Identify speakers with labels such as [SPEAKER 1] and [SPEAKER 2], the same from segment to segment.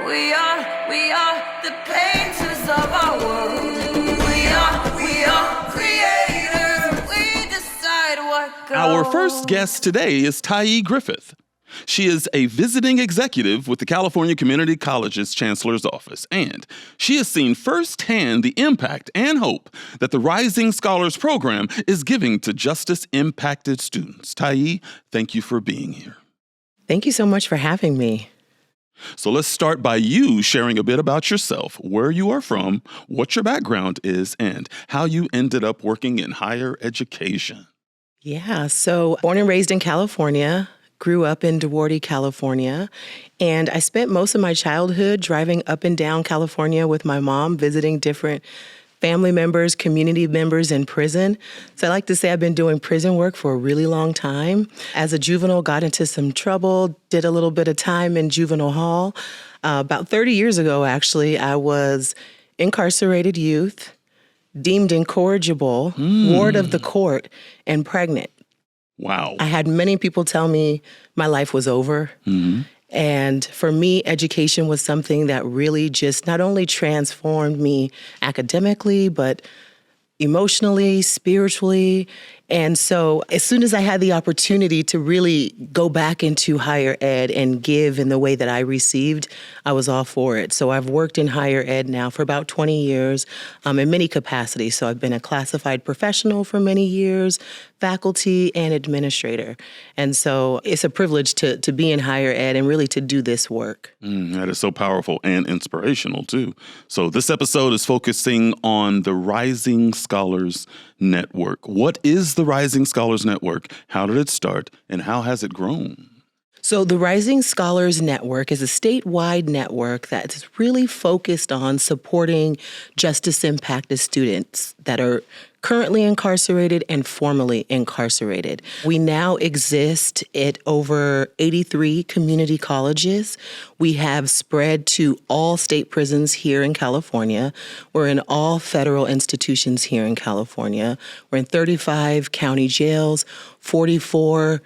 [SPEAKER 1] We are the painters of our world. We are creators. We decide what goes.
[SPEAKER 2] Our first guest today is Tai Griffith. She is a visiting executive with the California Community College's Chancellor's Office, and she has seen firsthand the impact and hope that the Rising Scholars Program is giving to justice-impacted students. Tyee, thank you for being here.
[SPEAKER 3] Thank you so much for having me.
[SPEAKER 2] So let's start by you sharing a bit about yourself, where you are from, what your background is, and how you ended up working in higher education.
[SPEAKER 3] Yeah, so born and raised in California, grew up in Duarte, California, and I spent most of my childhood driving up and down California with my mom, visiting different family members, community members in prison. So I like to say I've been doing prison work for a really long time. As a juvenile, got into some trouble, did a little bit of time in juvenile hall. About 30 years ago, actually, I was incarcerated youth, deemed incorrigible, ward of the court, and pregnant.
[SPEAKER 2] Wow.
[SPEAKER 3] I had many people tell me my life was over. And for me, education was something that really just not only transformed me academically, but emotionally, spiritually. And so as soon as I had the opportunity to really go back into higher ed and give in the way that I received, I was all for it. So I've worked in higher ed now for about 20 years in many capacities. So I've been a classified professional for many years, faculty and administrator. And so it's a privilege to be in higher ed and really to do this work.
[SPEAKER 2] That is so powerful and inspirational, too. So this episode is focusing on the Rising Scholars Network. What is the Rising Scholars Network? How did it start? And how has it grown?
[SPEAKER 3] So the Rising Scholars Network is a statewide network that's really focused on supporting justice-impacted students that are currently incarcerated and formerly incarcerated. We now exist at over 83 community colleges. We have spread to all state prisons here in California. We're in all federal institutions here in California. We're in 35 county jails, 44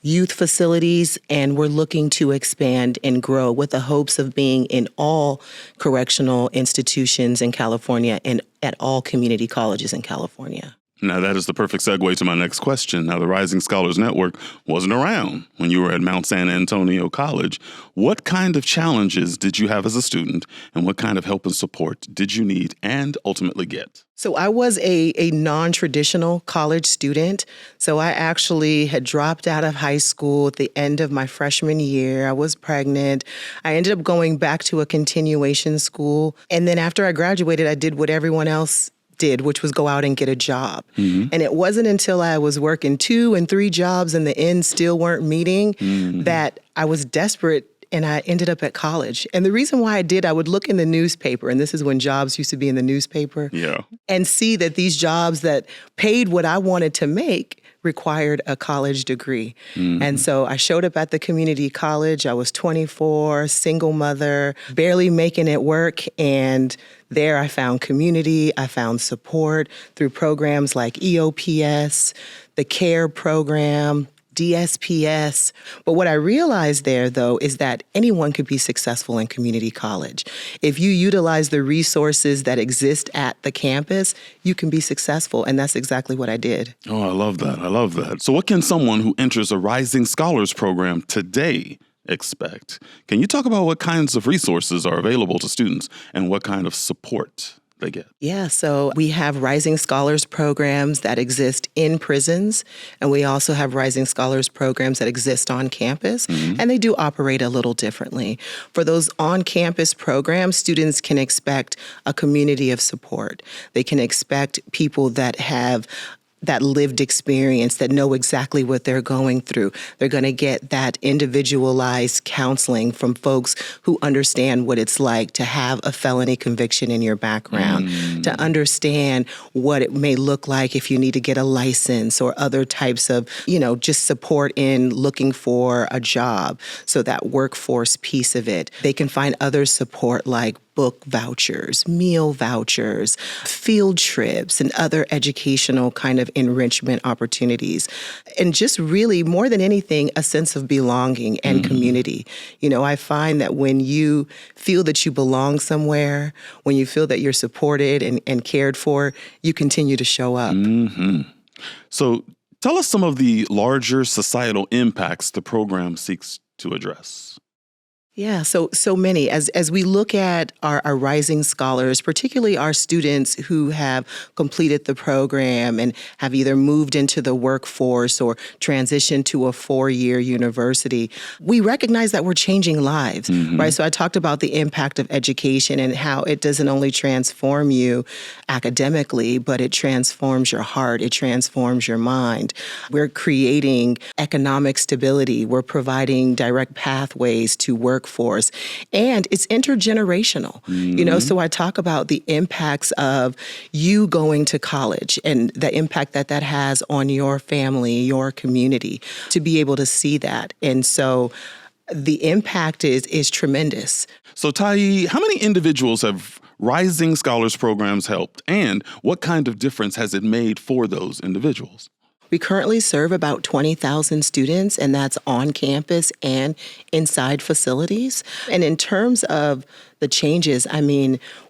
[SPEAKER 3] youth facilities, and we're looking to expand and grow with the hopes of being in all correctional institutions in California and at all community colleges in California.
[SPEAKER 2] Now, that is the perfect segue to my next question. Now, the Rising Scholars Network wasn't around when you were at Mount San Antonio College. What kind of challenges did you have as a student, and what kind of help and support did you need and ultimately get?
[SPEAKER 3] So I was a non-traditional college student. So I actually had dropped out of high school at the end of my freshman year. I was pregnant. I ended up going back to a continuation school. And then after I graduated, I did what everyone else did, which was go out and get a job. And it wasn't until I was working 2 and 3 jobs and the ends still weren't meeting that I was desperate and I ended up at college. And the reason why I would look in the newspaper, and this is when jobs used to be in the newspaper, and see that these jobs that paid what I wanted to make required a college degree. And so I showed up at the community college. I was 24, single mother, barely making it work. And there I found community. I found support through programs like EOPS, the CARE program, DSPS. But what I realized there, though, is that anyone could be successful in community college. If you utilize the resources that exist at the campus, you can be successful. And that's exactly what I did.
[SPEAKER 2] Oh, I love that. I love that. So what can someone who enters a Rising Scholars program today expect? Can you talk about what kinds of resources are available to students and what kind of support they get?
[SPEAKER 3] Yeah, so we have Rising Scholars programs that exist in prisons, and we also have Rising Scholars programs that exist on campus, and they do operate a little differently. For those on-campus programs, students can expect a community of support. They can expect people that have that lived experience, that know exactly what they're going through. They're going to get that individualized counseling from folks who understand what it's like to have a felony conviction in your background, to understand what it may look like if you need to get a license or other types of, just support in looking for a job. So that workforce piece of it. They can find other support like book vouchers, meal vouchers, field trips, and other educational kind of enrichment opportunities. And just really, more than anything, a sense of belonging and community. I find that when you feel that you belong somewhere, when you feel that you're supported and cared for, you continue to show up.
[SPEAKER 2] So tell us some of the larger societal impacts the program seeks to address.
[SPEAKER 3] Yeah, so many. As we look at our rising scholars, particularly our students who have completed the program and have either moved into the workforce or transitioned to a 4-year university, we recognize that we're changing lives, right? So I talked about the impact of education and how it doesn't only transform you academically, but it transforms your heart, it transforms your mind. We're creating economic stability. We're providing direct pathways to workforce, and it's intergenerational. So I talk about the impacts of you going to college and the impact that has on your family, your community, to be able to see that. And so the impact is tremendous.
[SPEAKER 2] So Tyee, how many individuals have Rising Scholars programs helped, and what kind of difference has it made for those individuals?
[SPEAKER 3] We currently serve about 20,000 students, and that's on campus and inside facilities. And in terms of the changes,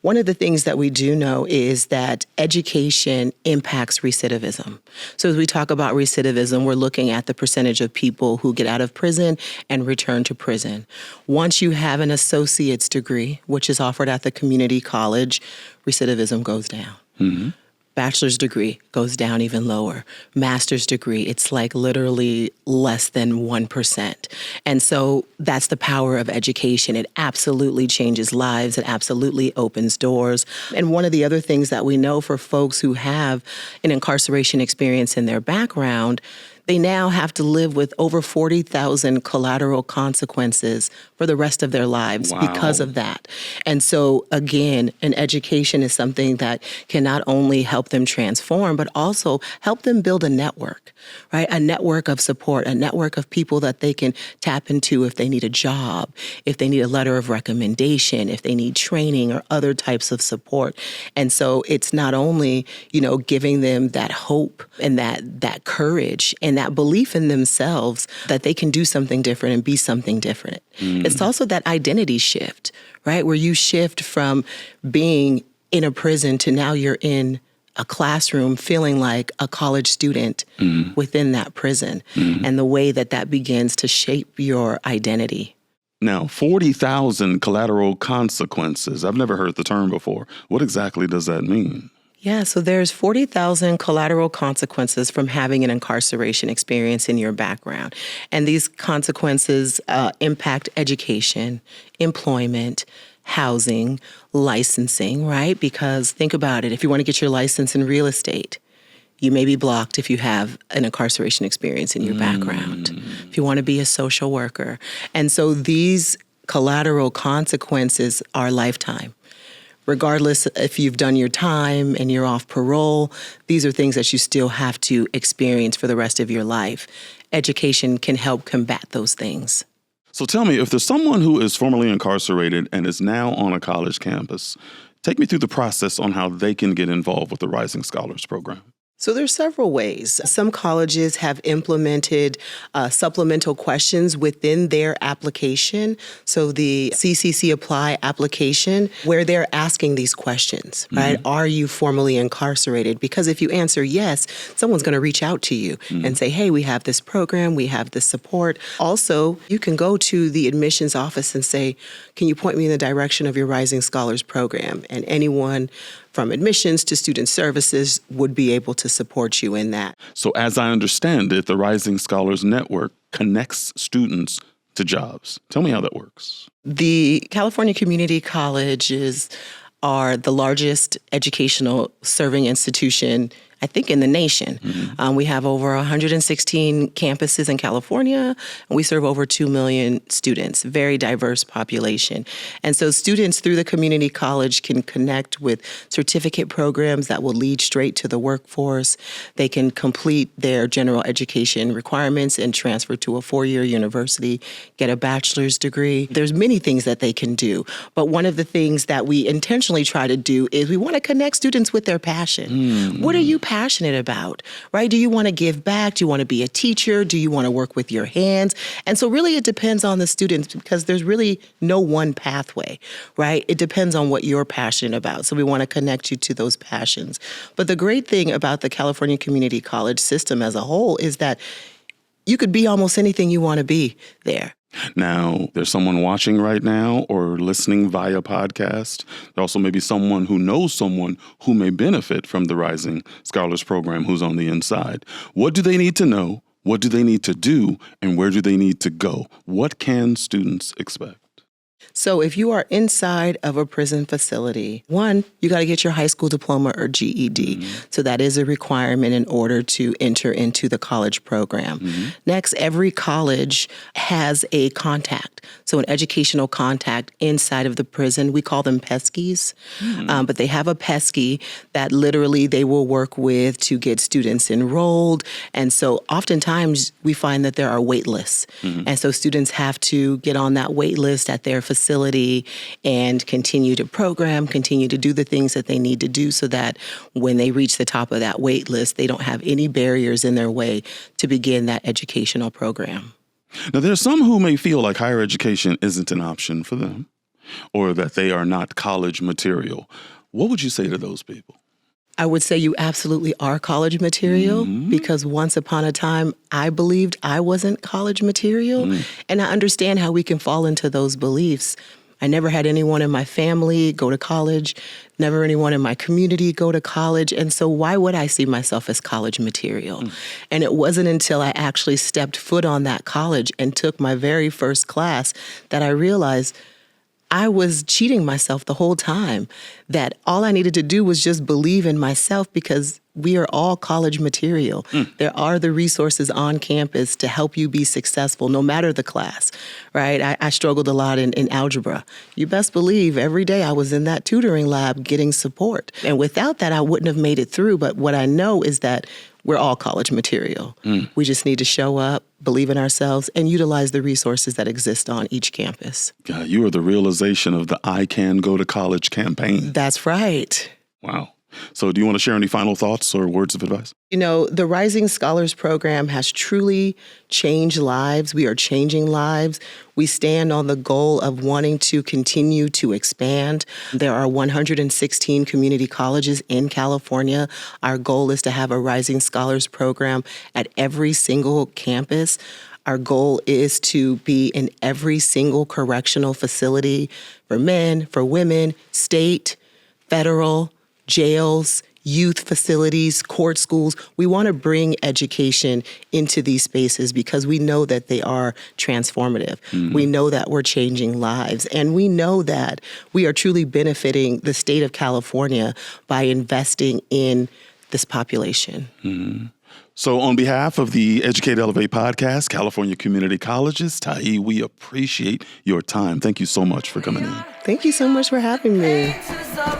[SPEAKER 3] one of the things that we do know is that education impacts recidivism. So as we talk about recidivism, we're looking at the percentage of people who get out of prison and return to prison. Once you have an associate's degree, which is offered at the community college, recidivism goes down. Bachelor's degree goes down even lower. Master's degree, it's like literally less than 1%. And so that's the power of education. It absolutely changes lives. It absolutely opens doors. And one of the other things that we know for folks who have an incarceration experience in their background, they now have to live with over 40,000 collateral consequences for the rest of their lives because of that. And so, again, an education is something that can not only help them transform, but also help them build a network, right? A network of support, a network of people that they can tap into if they need a job, if they need a letter of recommendation, if they need training or other types of support. And so it's not only, giving them that hope and that courage and that belief in themselves that they can do something different and be something different. It's also that identity shift, right? Where you shift from being in a prison to now you're in a classroom feeling like a college student within that prison, and the way that begins to shape your identity.
[SPEAKER 2] Now, 40,000 collateral consequences. I've never heard the term before. What exactly does that mean?
[SPEAKER 3] Yeah, so there's 40,000 collateral consequences from having an incarceration experience in your background. And these consequences impact education, employment, housing, licensing, right? Because think about it, if you want to get your license in real estate, you may be blocked if you have an incarceration experience in your background. If you want to be a social worker. And so these collateral consequences are lifetime. Regardless if you've done your time and you're off parole, these are things that you still have to experience for the rest of your life. Education can help combat those things.
[SPEAKER 2] So tell me, if there's someone who is formerly incarcerated and is now on a college campus, take me through the process on how they can get involved with the Rising Scholars program.
[SPEAKER 3] So there's several ways. Some colleges have implemented supplemental questions within their application. So the CCC Apply application, where they're asking these questions, right? Are you formerly incarcerated? Because if you answer yes, someone's going to reach out to you and say, hey, we have this program, we have this support. Also, you can go to the admissions office and say, can you point me in the direction of your Rising Scholars program? And anyone from admissions to student services would be able to support you in that.
[SPEAKER 2] So as I understand it, the Rising Scholars Network connects students to jobs. Tell me how that works.
[SPEAKER 3] The California Community Colleges are the largest educational serving institution I think, in the nation. We have over 116 campuses in California, and we serve over 2 million students, very diverse population. And so students through the community college can connect with certificate programs that will lead straight to the workforce. They can complete their general education requirements and transfer to a 4-year university, get a bachelor's degree. There's many things that they can do. But one of the things that we intentionally try to do is we want to connect students with their passion. What are you passionate about, right? Do you want to give back? Do you want to be a teacher? Do you want to work with your hands? And so really it depends on the students, because there's really no one pathway, right? It depends on what you're passionate about. So we want to connect you to those passions. But the great thing about the California Community College system as a whole is that you could be almost anything you want to be there.
[SPEAKER 2] Now, there's someone watching right now or listening via podcast. There also may be someone who knows someone who may benefit from the Rising Scholars Program who's on the inside. What do they need to know? What do they need to do? And where do they need to go? What can students expect?
[SPEAKER 3] So if you are inside of a prison facility, one, you got to get your high school diploma or GED. So that is a requirement in order to enter into the college program. Next, every college has a contact. So an educational contact inside of the prison. We call them PESCIs, but they have a PESCI that literally they will work with to get students enrolled. And so oftentimes we find that there are wait lists. And so students have to get on that wait list at their facility and continue to program, continue to do the things that they need to do so that when they reach the top of that wait list, they don't have any barriers in their way to begin that educational program.
[SPEAKER 2] Now, there are some who may feel like higher education isn't an option for them or that they are not college material. What would you say to those people?
[SPEAKER 3] I would say you absolutely are college material because once upon a time, I believed I wasn't college material. And I understand how we can fall into those beliefs. I never had anyone in my family go to college, never anyone in my community go to college. And so why would I see myself as college material? And it wasn't until I actually stepped foot on that college and took my very first class that I realized I was cheating myself the whole time, that all I needed to do was just believe in myself because we are all college material. There are the resources on campus to help you be successful, no matter the class, right? I struggled a lot in algebra. You best believe every day I was in that tutoring lab getting support. And without that, I wouldn't have made it through. But what I know is that we're all college material. We just need to show up, believe in ourselves, and utilize the resources that exist on each campus.
[SPEAKER 2] Yeah, you are the realization of the I Can Go to College campaign.
[SPEAKER 3] That's right.
[SPEAKER 2] Wow. So do you want to share any final thoughts or words of advice?
[SPEAKER 3] You know, the Rising Scholars Program has truly changed lives. We are changing lives. We stand on the goal of wanting to continue to expand. There are 116 community colleges in California. Our goal is to have a Rising Scholars Program at every single campus. Our goal is to be in every single correctional facility for men, for women, state, federal, jails, youth facilities, court schools. We want to bring education into these spaces because we know that they are transformative. We know that we're changing lives. And we know that we are truly benefiting the state of California by investing in this population.
[SPEAKER 2] So on behalf of the Educate Elevate podcast, California Community Colleges, Tyee, we appreciate your time. Thank you so much for coming in.
[SPEAKER 3] Thank you so much for having me.
[SPEAKER 1] Faces of